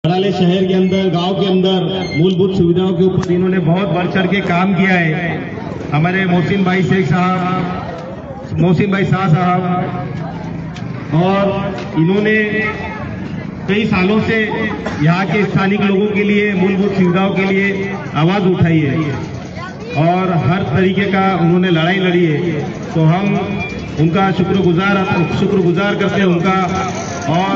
वडाले शहर के अंदर, गांव के अंदर मूलभूत सुविधाओं के ऊपर इन्होंने बहुत बढ़ चढ़ के काम किया है। हमारे मोहसिन भाई शेख साहब, मोहसिन भाई शाह साहब, और इन्होंने कई सालों से यहाँ के स्थानिक लोगों के लिए मूलभूत सुविधाओं के लिए आवाज उठाई है और हर तरीके का उन्होंने लड़ाई लड़ी है। तो हम उनका शुक्रगुजार करते हैं उनका, और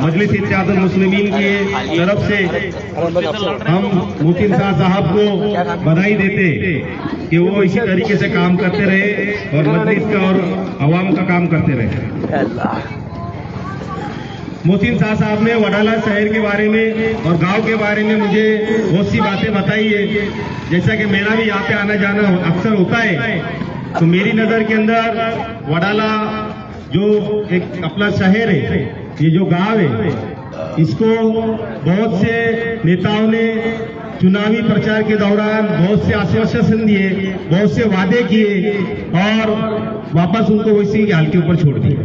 मजलिस इत्तेहादुल मुस्लिमीन की तरफ से हम मोहसिन शाह साहब को बधाई देते कि वो इसी तरीके से काम करते रहे और मजलिस का और अवाम का काम करते रहे। मोहसिन शाह साहब ने वडाला शहर के बारे में और गांव के बारे में मुझे बहुत सी बातें बताई है। जैसा कि मेरा भी यहाँ पे आना जाना अक्सर होता है, तो मेरी नजर के अंदर वडाला जो एक अपना शहर है, ये जो गांव है, इसको बहुत से नेताओं ने चुनावी प्रचार के दौरान बहुत से आश्वासन दिए, बहुत से वादे किए और वापस उनको वैसे ही हाल के ऊपर छोड़ दिए।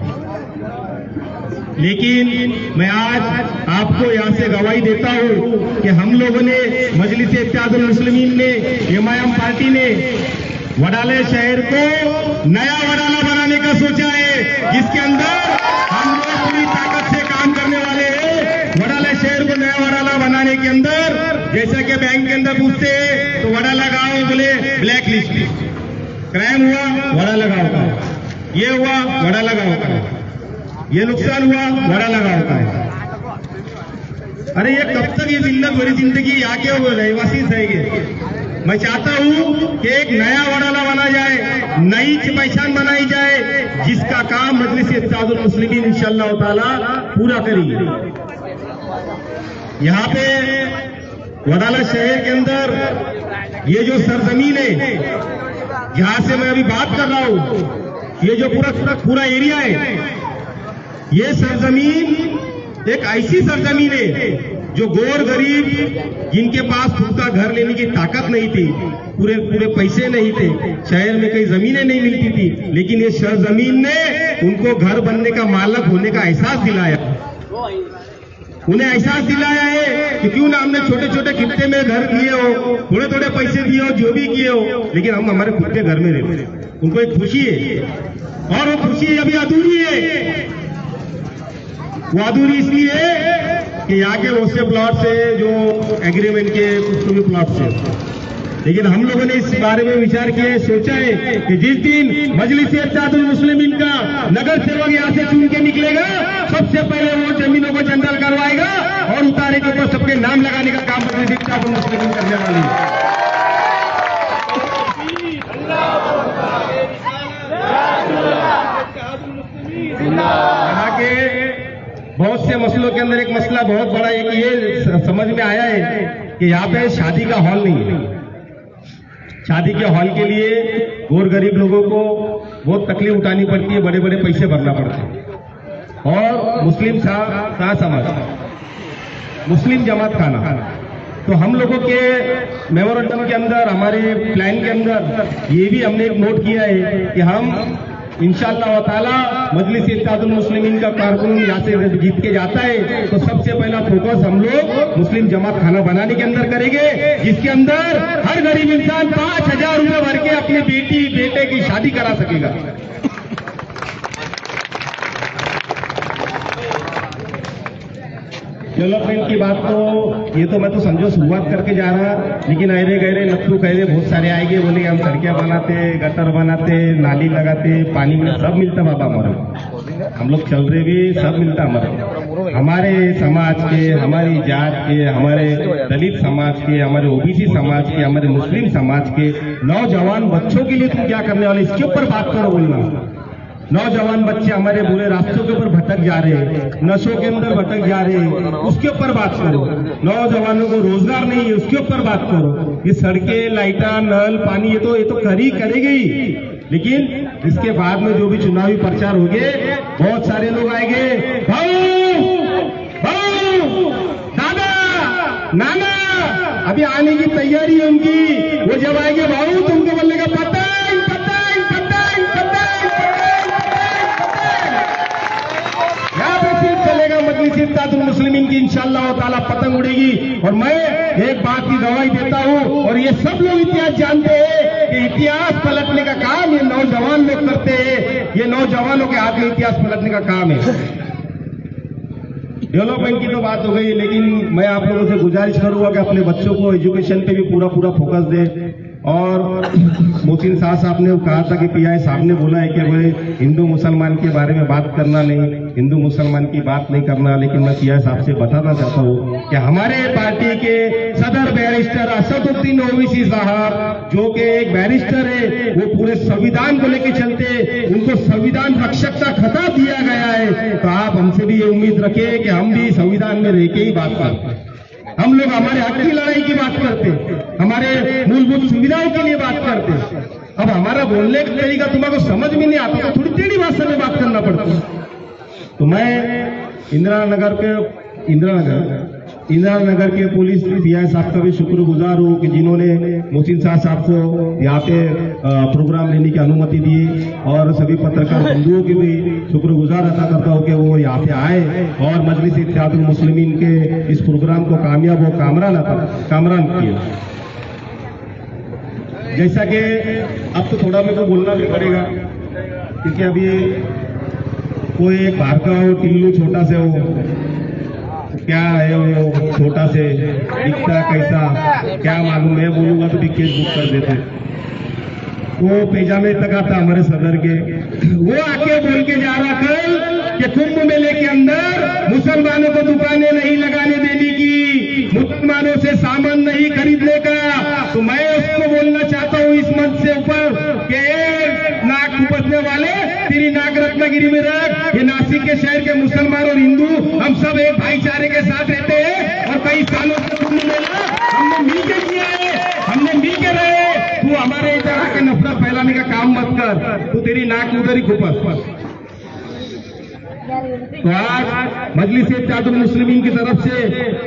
लेकिन मैं आज आपको यहाँ से गवाही देता हूँ कि हम लोगों ने, मजलिस इत्तेहादुल मुस्लिमीन ने, एमआईएम पार्टी ने वडाले शहर को नया वडाला बनाने का सोचा है, जिसके अंदर हम लोग पूरी ताकत से काम करने वाले हैं। वडाले शहर को नया वडाला बनाने के अंदर, जैसा कि बैंक के अंदर पूछते हैं तो वडाला गांव बोले ब्लैक लिस्ट, क्राइम हुआ वडाला गांव का, ये हुआ वडाला गांव का, ये नुकसान हुआ वडाला गांव का है। अरे ये कब तक ये बड़ी जिंदगी यहाँ के रहवासी रहेंगे? मैं चाहता हूं कि एक नया वडाला बना जाए, नई पहचान बनाई जाए, जिसका काम मजलिस इत्तेहादुल मुस्लिमीन इंशाअल्लाह ताला पूरा करेगी। यहाँ पे वडाला शहर के अंदर ये जो सरजमीन है, जहां से मैं अभी बात कर रहा हूं, ये जो पूरा एरिया है, ये सरजमीन एक ऐसी सरजमीन है जो गोर गरीब, जिनके पास खुद का घर लेने की ताकत नहीं थी, पूरे पैसे नहीं थे, शहर में कई जमीनें नहीं मिलती थी, लेकिन ये सरजमीन ने उनको घर बनने का मालिक होने का एहसास दिलाया। उन्हें एहसास दिलाया है कि क्यों ना हमने छोटे छोटे खित्ते में घर दिए हो, थोड़े थोड़े पैसे दिए हो, जो भी किए हो, लेकिन हम हमारे खुद के घर में रहते। उनको एक खुशी है, और वो खुशी अभी अधूरी है। वो अधूरी इसलिए है कि यहाँ के वैसे प्लॉट से, जो एग्रीमेंट के कुछ भी प्लॉट से, लेकिन हम लोगों ने इस बारे में विचार किया, सोचा है कि जिस दिन मजलिस इत्तेहादुल मुस्लिमीन का नगर सेवक यहाँ से चुन के निकलेगा, सबसे पहले वो जमीनों को जंगल करवाएगा और उतारे के ऊपर सबके नाम लगाने का काम मजलिस इत्तेहादुल मुस्लिमीन करने वाली है। यहाँ के बहुत से मसलों के अंदर एक मसला बहुत बड़ा एक ये समझ में आया है कि यहाँ पे शादी का हॉल नहीं है। शादी के हॉल के लिए गोर गरीब लोगों को बहुत तकलीफ उठानी पड़ती है, बड़े बड़े पैसे भरना पड़ते हैं। और मुस्लिम शाह समाज, मुस्लिम जमात खाना, तो हम लोगों के मेमोरेंडम के अंदर, हमारे प्लान के अंदर ये भी हमने एक नोट किया है कि हम इंशाअल्लाह ताला मजलिस इत्तेहादुल मुस्लिमीन का कारकुन यहाँ से जीत के जाता है तो सबसे पहला फोकस हम लोग मुस्लिम जमात खाना बनाने के अंदर करेंगे, जिसके अंदर हर गरीब इंसान 5,000 रुपए भर के अपनी बेटी बेटे की शादी करा सकेगा। डेवलपमेंट की बात तो ये तो मैं तो समझो शुरुआत करके जा रहा, लेकिन अरे गहरे लत्थू कहरे बहुत सारे आएंगे, बोले हम सड़कें बनाते, गटर बनाते, नाली लगाते, पानी में सब मिलता बाबा हमारे, हम लोग चल रहे भी सब मिलता हमारे समाज के, हमारी जात के, हमारे दलित समाज के, हमारे ओबीसी समाज के, हमारे मुस्लिम समाज के नौजवान बच्चों के लिए तुम क्या करने वाले, इसके ऊपर बात करो। बोलना नौजवान बच्चे हमारे बुरे रास्तों के ऊपर भटक जा रहे हैं, नशों के अंदर भटक जा रहे हैं, उसके ऊपर बात करो। नौजवानों को रोजगार नहीं है, उसके ऊपर बात करो। ये सड़कें, लाइटा, नल, पानी, ये तो करेगी, लेकिन इसके बाद में जो भी चुनावी प्रचार होंगे, बहुत सारे लोग आएंगे, दादा नाना, अभी आने की तैयारी है उनकी। वो जब आएंगे, भाऊ तुमको बोलेगा पता इत्तेहादुल मुस्लिमीन की इंशाअल्लाह ताला पतंग उड़ेगी। और मैं एक बात की गवाही देता हूं, और ये सब लोग इतिहास जानते हैं कि इतिहास पलटने का काम ये नौजवान लोग करते हैं। ये नौजवानों के हाथ में इतिहास पलटने का काम है। डेवलपमेंट की तो बात हो गई, लेकिन मैं आप लोगों से गुजारिश करूंगा कि अपने बच्चों को एजुकेशन पे भी पूरा फोकस दें। और मोहसिन साहब ने कहा था कि पीआई साहब ने बोला है कि भाई हिंदू मुसलमान के बारे में बात करना नहीं, हिंदू मुसलमान की बात नहीं करना। लेकिन मैं पीआई साहब से बताना चाहता हूं कि हमारे पार्टी के सदर बैरिस्टर असदुद्दीन ओवैसी साहब, जो कि एक बैरिस्टर है, वो पूरे संविधान को लेकर चलते, उनको संविधान रक्षक का खिताब दिया गया है। तो आप हमसे भी ये उम्मीद रखें कि हम भी संविधान में रह के ही बात करते हैं। हम लोग हमारे हक की लड़ाई की बात करते, हमारे मूलभूत सुविधाओं के लिए बात करते। अब हमारा बोलने का तरीका तुम्हारे समझ में नहीं आता तो थोड़ी टेढ़ी भाषा में बात करना पड़ता है। तो मैं इंदिरा नगर के पुलिस पीआई साहब का भी शुक्रगुजार हूं कि जिन्होंने मोहसिन साहब को यहाँ पे प्रोग्राम लेने की अनुमति दी। और सभी पत्रकार बंधुओं की भी शुक्रगुजार अदा करता हूं कि वो यहाँ पे आए और मजलिस इत्तेहादुल मुस्लिमीन के इस प्रोग्राम को कामयाब व कामरान किए। जैसा कि अब तो थोड़ा मेरे को बोलना भी पड़ेगा, क्योंकि अभी कोई एक बाहर का हो टिल्लू छोटा से हो, क्या है वो छोटा से दिखता कैसा क्या मालूम है, बोलूंगा तो भी केस बुक कर देते। वो पैजामे तक आता हमारे सदर के, वो आके बोल के जा रहा कल कि कुंभ मेले के अंदर मुसलमानों को दुकानें नहीं लगाने देने की, मुसलमानों से सामान नहीं खरीदने का। तो मैं उसको बोलना चाहता हूं इस मंच से ऊपर कि नाक उपसने वाले तेरी नाक रत्नागिरी में रख। ये नासिक के शहर के मुसलमान और हिंदू हम सब एक भाईचारे के साथ रहते हैं और कई सालों से कुंभ मेला हमने मिलकर किया है, हमने मिलकर रहे। तू हमारे इधर आके नफरत फैलाने का काम मत कर, तू तेरी नाक उधर ही खुपस। तो आज मजलिस इत्तेहादुल मुस्लिमीन की तरफ से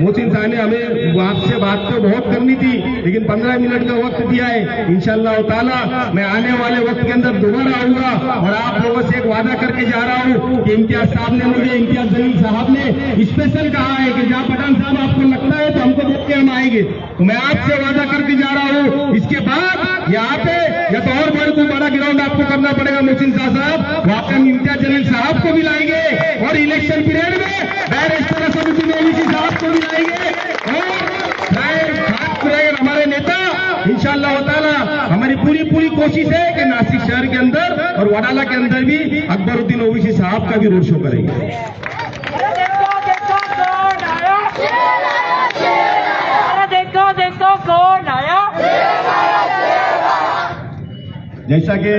मोहसिन साहब ने हमें आपसे बात तो बहुत करनी थी, लेकिन 15 मिनट का वक्त दिया है। इंशाअल्लाह ताला मैं आने वाले वक्त के अंदर दोबारा आऊंगा और आप लोगों से एक वादा करके जा रहा हूं कि इम्तियाज साहब ने मुझे, इम्तियाज जलील साहब ने स्पेशल कहा है कि जहां पठान साहब आपको लगता है तो हमको बोल के हम आएंगे। तो मैं आपसे वादा करके जा रहा हूं, इसके बाद यहाँ पे या तो और बड़ा ग्राउंड आपको करना पड़ेगा मोहसिन साहब, वहां पे हम इम्तियाज जलील साहब को भी लाएंगे और इलेक्शन पीरियड में बैरिस्टर असदुद्दीन ओवैसी साहब को भी लाएंगे और हमारे नेता इंशाअल्लाह ताला। हमारी पूरी कोशिश है कि नासिक शहर के अंदर और वडाला के अंदर भी अकबरुद्दीन ओवैसी साहब का भी रोड शो करेंगे। जैसा कि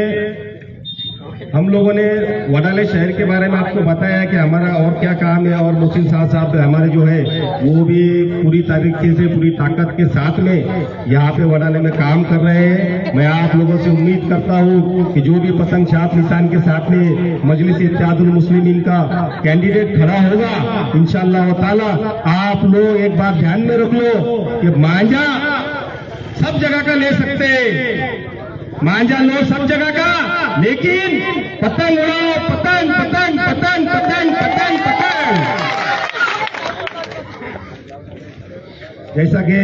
हम लोगों ने वडाले शहर के बारे में आपको बताया कि हमारा और क्या काम है, और मोहसिन साहब हमारे जो है वो भी पूरी तरीके से पूरी ताकत के साथ में यहाँ पे वडाले में काम कर रहे हैं। मैं आप लोगों से उम्मीद करता हूँ कि जो भी पतंग छाप निशान के साथ में मजलिस इत्तेहादुल मुस्लिमीन का कैंडिडेट खड़ा होगा, इंशाअल्लाह ताला आप लोग एक बात ध्यान में रख लो कि मांझा सब जगह का ले सकते, मांझा लो सब जगह का, लेकिन पतंग उड़ाओ, पतंग पतंग पतंग पतंग पतंग पतंग। जैसा कि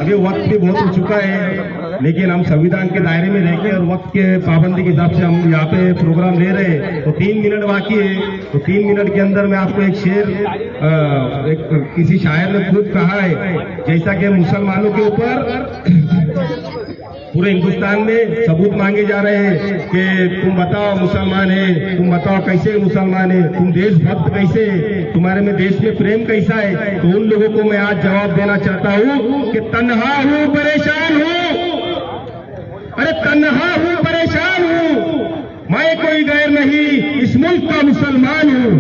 अभी वक्त भी बहुत हो चुका है, लेकिन हम संविधान के दायरे में रहकर और वक्त के पाबंदी के हिसाब से हम यहाँ पे प्रोग्राम ले रहे हैं। तो 3 मिनट बाकी है, तो 3 मिनट के अंदर मैं आपको एक शेर किसी शायर ने खूब कहा है, जैसा कि मुसलमानों के ऊपर पूरे हिंदुस्तान में सबूत मांगे जा रहे हैं कि तुम बताओ मुसलमान है, तुम बताओ कैसे मुसलमान है, तुम देशभक्त कैसे, तुम्हारे में देश में प्रेम कैसा है। तो उन लोगों को मैं आज जवाब देना चाहता हूं कि तन्हा हूं परेशान हूं, अरे तन्हा हूं परेशान हूं, मैं कोई गैर नहीं इस मुल्क का मुसलमान हूं,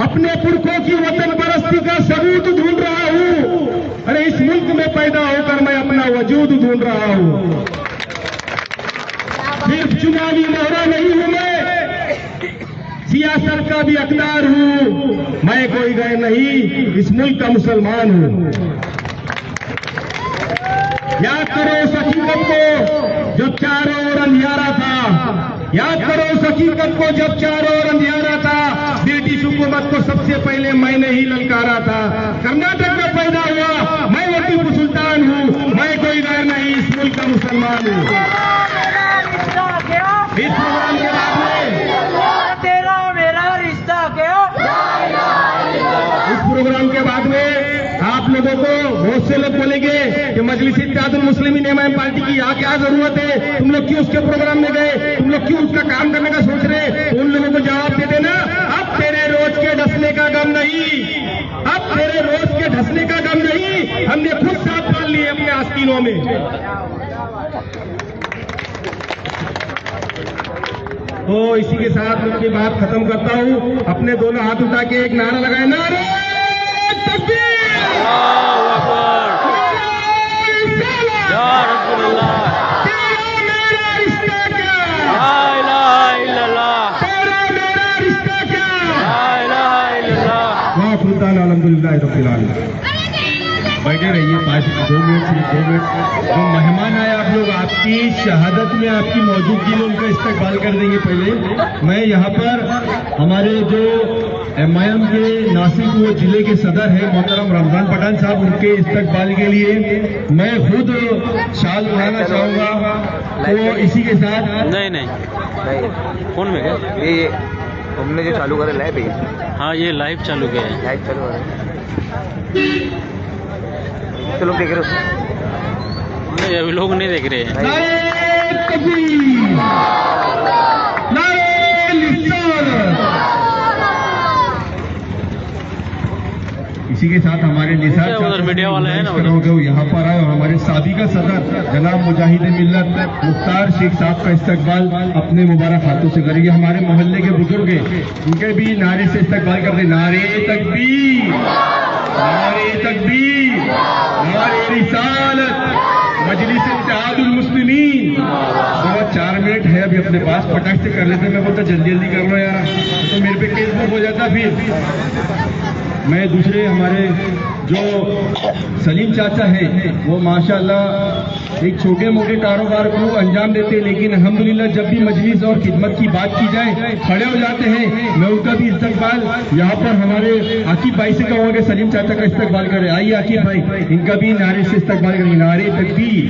अपने पुरखों की वतन परस्ती का सबूत ढूंढ रहा हूं, अरे इस मुल्क में पैदा होकर मैं अपना वजूद ढूंढ रहा हूं। सिर्फ चुनावी मोहरा नहीं हूं मैं, सियासत का भी अख्तियार हूं, मैं कोई गैर नहीं इस मुल्क का मुसलमान हूं। याद करो उस हकीकत को जब चारों ओर अंधियारा था, याद करो उस हकीकत को जब चारों ओर अंधियारा था, ब्रिटिश हुकूमत को सबसे पहले मैंने ही ललकारा था। कर्नाटक में पैदा हुआ मैं वो टीपू सुल्तान हूँ, मैं कोई गैर नहीं, इस मुल्क का मुसलमान हूँ। इस प्रोग्राम के बाद में तेरा मेरा रिश्ता क्या? इस प्रोग्राम के बाद में आप लोगों को बहुत से लोग बोलेंगे कि मजलिस इत्तेहादुल मुस्लिमीन इमाम पार्टी की यहाँ क्या जरूरत है, तुम लोग क्यों उसके प्रोग्राम में गए, तुम लोग क्यों उसका काम करने का सोच रहे, तो उन लोगों को जवाब दे देना, अब तेरे रोज के ढसने का गम नहीं, अब तेरे रोज के ढसने का गम नहीं, हमने खुद साथ पाल लिए अपने आस्तीनों में। तो इसी के साथ मैं अपनी बात खत्म करता हूँ। अपने दोनों हाथ उठा के एक नारा लगाए, नारे तकबीर, अल्हम्दुलिल्लाह रब्बिल आलमीन। बैठे रहिए 2 मिनट सिर्फ 2 मिनट। जो मेहमान आए आप लोग, आपकी शहादत में आपकी मौजूदगी में उनका इस्तकबाल कर देंगे। पहले मैं यहाँ पर हमारे जो एमआईएम के नासिक वो जिले के सदर है मोहतरम रमजान पठान साहब, उनके इस्तकबाल के लिए मैं खुद शाल उड़ाना चाहूँगा। तो इसी के साथ नहीं फोन में क्या ये हमने जो चालू करा लाइव है। हाँ ये लाइव चालू किया है। लाइव चालू है, तो लोग देख रहे हो? नहीं अभी लोग नहीं देख रहे हैं। नारे तकबीर, नारे रिसालत। इसी के साथ हमारे निसार उधर मीडिया वाला है ना, वो यहाँ पर आए और हमारे साबिका सदर जनाब मुजाहिद मिल्लत मुख्तार शेख साहब का इस्तकबाल अपने मुबारक हाथों से करेंगे। हमारे मोहल्ले के बुजुर्ग हैं, उनके भी नारे से इस्तकबाल करते, नारे तकबीर, नारे तकबीर, नारे रिसालत, मजलिस इत्तेहादुल मुस्लिमीन। तो 4 मिनट है अभी अपने पास, फटाक से कर लेते। मैं बोलता जल्दी जल्दी कर लो यार, तो मेरे पे केस बुक हो जाता। फिर मैं दूसरे हमारे जो सलीम चाचा हैं, वो माशाल्लाह एक छोटे मोटे कारोबार को अंजाम देते हैं, लेकिन अल्हम्दुलिल्लाह जब भी मजलिस और खिदमत की बात की जाए खड़े हो जाते हैं। मैं उनका भी इस्तकबाल यहाँ पर हमारे आकिब भाई से कहूँगा कि सलीम चाचा का इस्तकबाल करें। आइए आकिब भाई, इनका भी नारे से इस्तकबाल करेंगे, नारे तकबीर,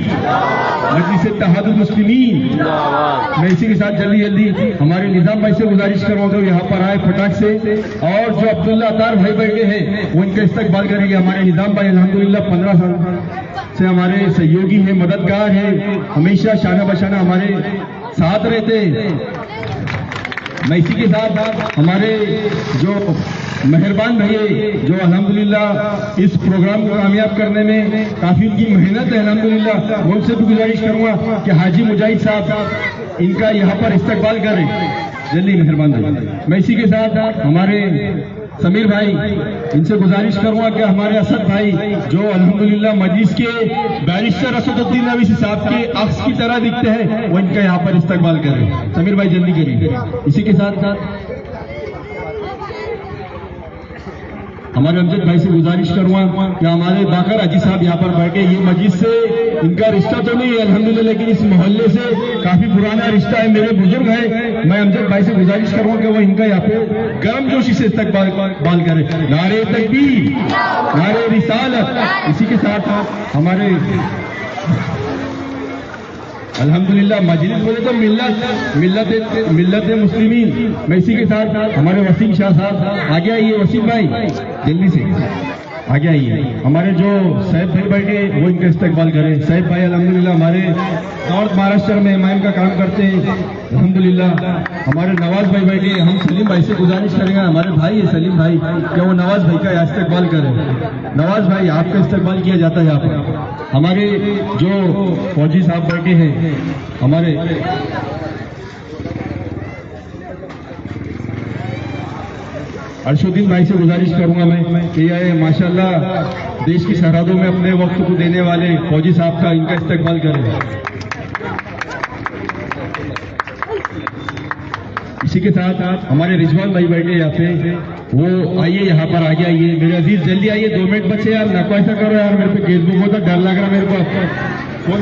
मजलिस इत्तेहादुल मुस्लिमीन। मैं इसी के साथ जल्दी जल्दी हमारे निजाम भाई से गुजारिश करूँगा यहाँ पर आए फटाक से, और जो अब्दुल्ला अतार भाई बैठे हैं वो इनका इस्तकबाल करेंगे। हमारे निजाम भाई अल्हम्दुलिल्लाह 15 साल से हमारे सहयोगी हैं, मददगार हैं, हमेशा शाना बशाना हमारे साथ रहते हैं। मैं इसी के साथ हमारे जो मेहरबान भैया जो अल्हम्दुलिल्लाह इस प्रोग्राम को कामयाब करने में काफी उनकी मेहनत है अल्हम्दुलिल्लाह, मैं उनसे भी गुजारिश करूंगा कि हाजी मुजाहिद साहब इनका यहाँ पर इस्तकबाल करें जल्दी, मेहरबान भाई। मैं इसी के साथ हमारे समीर भाई, इनसे गुजारिश करूंगा कि हमारे असद भाई जो अल्हम्दुलिल्लाह मजलिस के बैरिस्टर असदुद्दीन अवीसी साहब के अक्स की तरह दिखते हैं, वो इनका यहाँ पर इस्तकबाल करें। समीर भाई जल्दी करिए। इसी के साथ हमारे अमजद भाई से गुजारिश करूंगा कि हमारे बाकर हाजी साहब यहाँ पर बैठे, ये मस्जिद से इनका रिश्ता तो नहीं है अल्हम्दुलिल्लाह, लेकिन इस मोहल्ले से काफी पुराना रिश्ता है, मेरे बुजुर्ग है। मैं अमजद भाई से गुजारिश करूंगा कि वो इनका यहाँ पे गर्म जोशी से इस्तकबाल करें। नारे तकबीर, नारे रिसालत। इसी के साथ हमारे अल्हम्दुलिल्लाह मजलिस बोले तो मिल्लत मुस्लिमीन। मैं इसी के साथ हमारे वसीम शाह साहब आगे आइए, वसीम भाई जल्दी से आगे आइए। हमारे जो सैफ भाई बैठे वो इनका इस्तकबाल करें। सैफ भाई अल्हम्दुलिल्लाह हमारे नॉर्थ महाराष्ट्र में एमआईएम का काम करते हैं अल्हम्दुलिल्लाह। हमारे नवाज भाई बैठे, हम सलीम भाई से गुजारिश करेंगे, हमारे भाई है सलीम भाई, क्या वो नवाज भाई का इस्तकबाल करें। नवाज भाई आपका इस्तकबाल किया जाता है यहाँ पर। हमारे जो फौजी साहब बैठे हैं, हमारे अर्शुद्दीन भाई से गुजारिश करूंगा मैं कि ये माशाल्लाह देश की सरहदों में अपने वक्त को देने वाले फौजी साहब का इनका इस्तकबाल करें। इसी के साथ हमारे रिजवान भाई बैठे यहाँ पे, वो आइए यहाँ पर आगे आइए मेरे अजीज, जल्दी आइए, 2 मिनट बचे यार, नको ऐसा करो यार, मेरे पे केस बुक होता, डर लग रहा मेरे को। कौन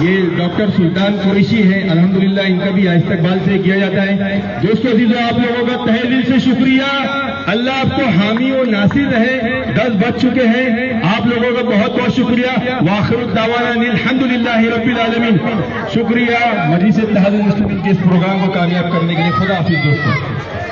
ये डॉक्टर सुल्तान कुरैशी है, अल्हम्दुलिल्लाह इनका भी इस्तकबाल से किया जाता है। दोस्तों अजीजों, आप लोगों का तहे दिल से शुक्रिया। अल्लाह आपको हामी और नासिर रहे। 10 बज चुके हैं, आप लोगों का बहुत बहुत शुक्रिया। वाखिरुद दावाना अल्हम्दुलिल्लाहि रब्बिल आलमीन। शुक्रिया मजलिस इत्तेहादुल मुस्लिमीन के इस प्रोग्राम को कामयाब करने के लिए। खुदा हाफिज दोस्तों।